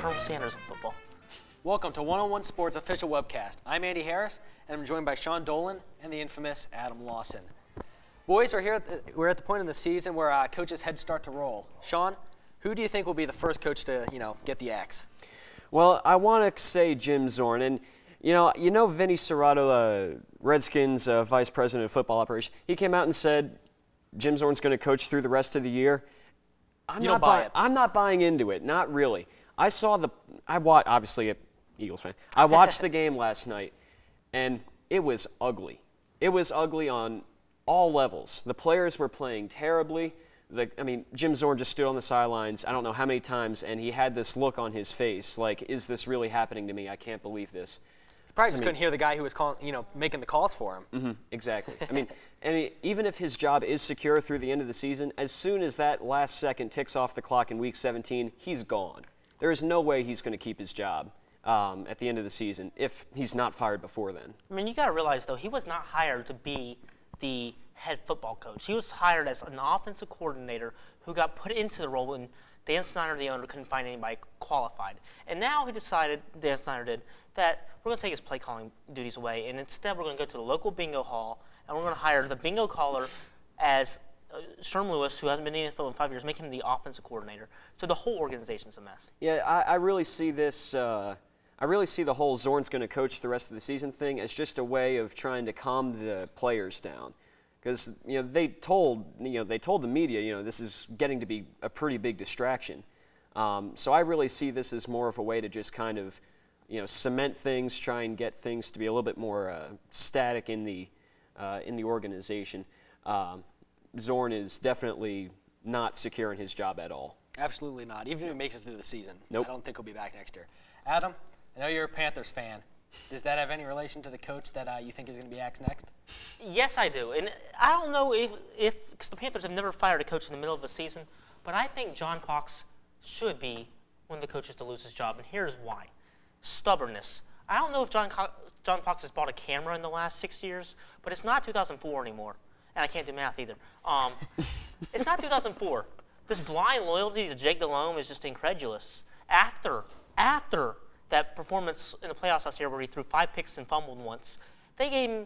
Colonel Sanders in football. Welcome to One Sports official webcast. I'm Andy Harris, and I'm joined by Sean Dolan and the infamous Adam Lawson. Boys, we're at the point in the season where coaches' heads start to roll. Sean, who do you think will be the first coach to, get the axe? Well, I want to say Jim Zorn, and you know Vinny Serrato, Redskins vice president of football operations. He came out and said Jim Zorn's going to coach through the rest of the year. You don't buy it. I'm not buying into it. Not really. Obviously an Eagles fan. I watched the game last night, and it was ugly. It was ugly on all levels. The players were playing terribly. Jim Zorn just stood on the sidelines, I don't know how many times, and he had this look on his face, like, is this really happening to me? I can't believe this. Probably just couldn't hear the guy who was making the calls for him. Mm-hmm, exactly. Even if his job is secure through the end of the season, as soon as that last second ticks off the clock in Week 17, he's gone. There is no way he's going to keep his job at the end of the season if he's not fired before then. You got to realize, though, he was not hired to be the head football coach. He was hired as an offensive coordinator who got put into the role when Dan Snyder, the owner, couldn't find anybody qualified. And now he decided, Dan Snyder did, that we're going to take his play calling duties away, and instead we're going to go to the local bingo hall, and we're going to hire the bingo caller as Sherman Lewis, who hasn't been in the NFL in 5 years, make him the offensive coordinator. So the whole organization's a mess. Yeah, I really see this. I really see the whole Zorn's going to coach the rest of the season thing as just a way of trying to calm the players down, because they told the media this is getting to be a pretty big distraction. So I really see this as more of a way to just kind of cement things, try and get things to be a little bit more static in the organization. Zorn is definitely not secure in his job at all. Absolutely not. Even if he makes it through the season. Nope. I don't think he'll be back next year. Adam, I know you're a Panthers fan. Does that have any relation to the coach that you think is going to be axed next? Yes, I do. And I don't know if because the Panthers have never fired a coach in the middle of a season, but I think John Fox should be one of the coaches to lose his job, and here's why. Stubbornness. I don't know if John Fox has bought a camera in the last 6 years, but it's not 2004 anymore. And I can't do math either. It's not 2004. This blind loyalty to Jake Delhomme is just incredulous. After that performance in the playoffs last year where he threw 5 picks and fumbled once, they gave him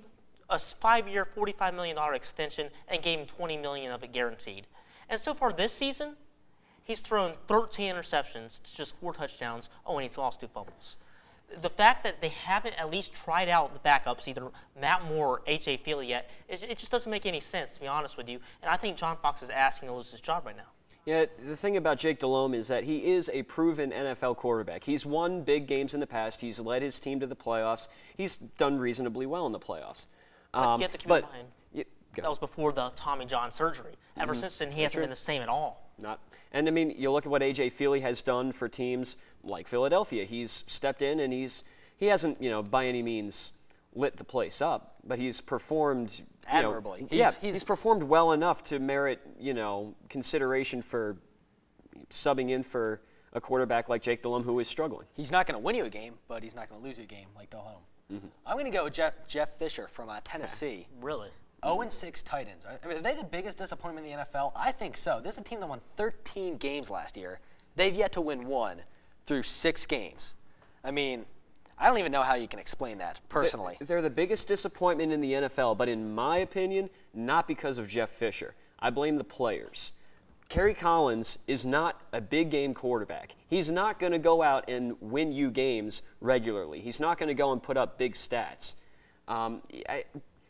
a 5-year, $45 million extension and gave him $20 million of it guaranteed. And so far this season, he's thrown 13 interceptions, just 4 touchdowns, and he's lost 2 fumbles. The fact that they haven't at least tried out the backups, either Matt Moore or H.A. Feely yet, it just doesn't make any sense, to be honest with you. And I think John Fox is asking to lose his job right now. Yeah, the thing about Jake Delhomme is that he is a proven NFL quarterback. He's won big games in the past. He's led his team to the playoffs. He's done reasonably well in the playoffs. But you have to keep in mind, that was before the Tommy John surgery. Ever since then, he hasn't been the same at all. And you look at what A.J. Feely has done for teams like Philadelphia. He's stepped in and he hasn't, by any means lit the place up, but he's performed admirably. He's performed well enough to merit, consideration for subbing in for a quarterback like Jake Delhomme who is struggling. He's not going to win you a game, but he's not going to lose you a game like Delhomme. Mm-hmm. I'm going to go with Jeff Fisher from Tennessee. Really? 0-6 Titans. Are they the biggest disappointment in the NFL? I think so. This is a team that won 13 games last year. They've yet to win 1 through 6 games. I don't even know how you can explain that, personally. They're the biggest disappointment in the NFL, but in my opinion, not because of Jeff Fisher. I blame the players. Kerry Collins is not a big game quarterback. He's not going to go out and win you games regularly. He's not going to go and put up big stats.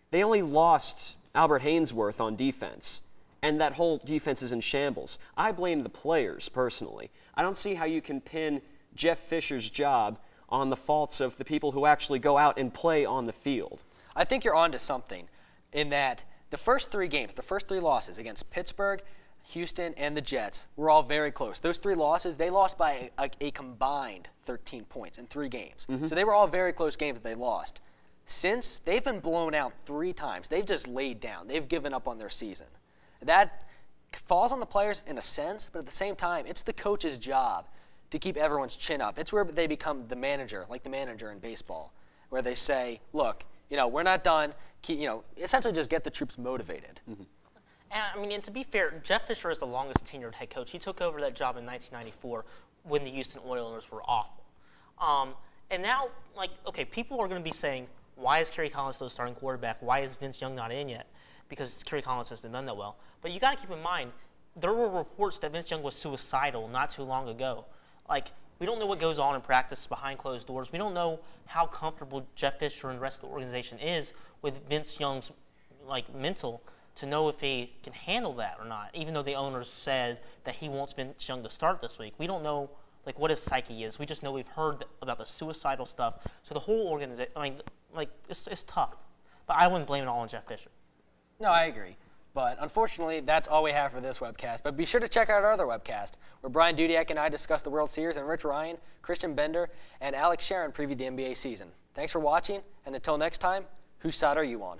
They only lost Albert Hainsworth on defense, and that whole defense is in shambles. I blame the players, personally. I don't see how you can pin Jeff Fisher's job on the faults of the people who actually go out and play on the field. I think you're onto something in that the first 3 games, the first 3 losses against Pittsburgh, Houston, and the Jets were all very close. Those 3 losses, they lost by a combined 13 points in 3 games. Mm-hmm. So they were all very close games that they lost. Since, they've been blown out 3 times. They've just laid down. They've given up on their season. That falls on the players in a sense, but at the same time, it's the coach's job to keep everyone's chin up. It's where they become the manager, like the manager in baseball, where they say, look, we're not done. Essentially just get the troops motivated. Mm-hmm. And, I mean, and to be fair, Jeff Fisher is the longest tenured head coach. He took over that job in 1994 when the Houston Oilers were awful. And now, like, okay, people are going to be saying, why is Kerry Collins still starting quarterback? Why is Vince Young not in yet? Because Kerry Collins hasn't done that well. But you got to keep in mind, there were reports that Vince Young was suicidal not too long ago. Like, we don't know what goes on in practice behind closed doors. We don't know how comfortable Jeff Fisher and the rest of the organization is with Vince Young's, like, mental to know if he can handle that or not, even though the owners said that he wants Vince Young to start this week. We don't know, like, what his psyche is. We just know we've heard about the suicidal stuff. So the whole organization, I mean, like, it's tough. But I wouldn't blame it all on Jeff Fisher. No, I agree. But unfortunately, that's all we have for this webcast. But be sure to check out our other webcast, where Brian Dudiak and I discuss the World Series, and Rich Ryan, Christian Bender, and Alex Sharon preview the NBA season. Thanks for watching, and until next time, whose side are you on?